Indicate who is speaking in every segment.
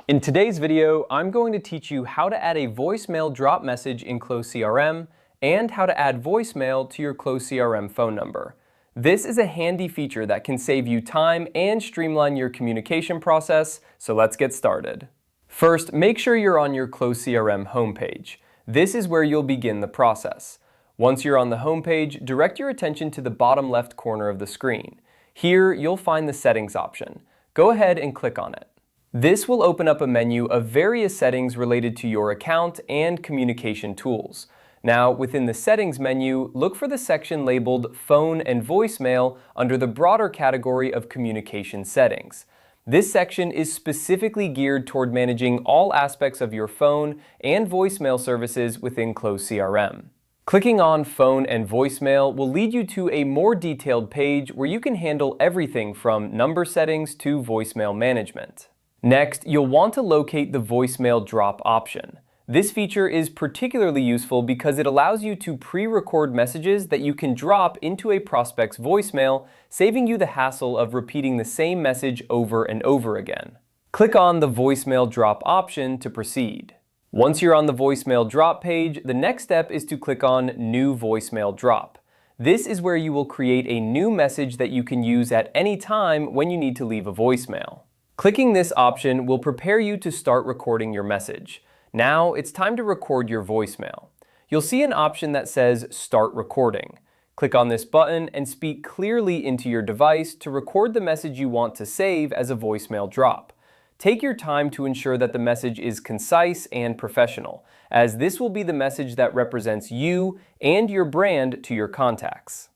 Speaker 1: In today's video, I'm going to teach you how to add a voicemail drop message in Close CRM and how to add voicemail to your Close CRM phone number. This is a handy feature that can save you time and streamline your communication process, so let's get started. First, make sure you're on your Close CRM homepage. This is where you'll begin the process. Once you're on the homepage, direct your attention to the bottom left corner of the screen. Here, you'll find the Settings option. Go ahead and click on it. This will open up a menu of various settings related to your account and communication tools. Now, within the Settings menu, look for the section labeled Phone and Voicemail under the broader category of Communication Settings. This section is specifically geared toward managing all aspects of your phone and voicemail services within Close CRM. Clicking on Phone and Voicemail will lead you to a more detailed page where you can handle everything from number settings to voicemail management. Next, you'll want to locate the voicemail drop option. This feature is particularly useful because it allows you to pre-record messages that you can drop into a prospect's voicemail, saving you the hassle of repeating the same message over and over again. Click on the voicemail drop option to proceed. Once you're on the voicemail drop page, the next step is to click on New Voicemail Drop. This is where you will create a new message that you can use at any time when you need to leave a voicemail. Clicking this option will prepare you to start recording your message. Now it's time to record your voicemail. You'll see an option that says Start Recording. Click on this button and speak clearly into your device to record the message you want to save as a voicemail drop. Take your time to ensure that the message is concise and professional, as this will be the message that represents you and your brand to your contacts.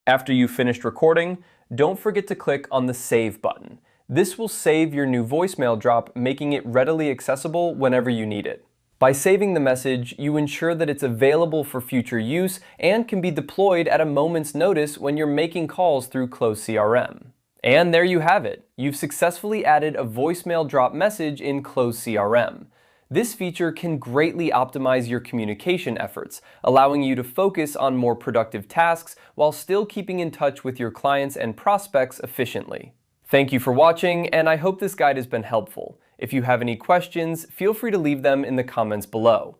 Speaker 1: After you've finished recording, don't forget to click on the Save button. This will save your new voicemail drop, making it readily accessible whenever you need it. By saving the message, you ensure that it's available for future use and can be deployed at a moment's notice when you're making calls through Close CRM. And there you have it. You've successfully added a voicemail drop message in Close CRM. This feature can greatly optimize your communication efforts, allowing you to focus on more productive tasks while still keeping in touch with your clients and prospects efficiently. Thank you for watching, and I hope this guide has been helpful. If you have any questions, feel free to leave them in the comments below.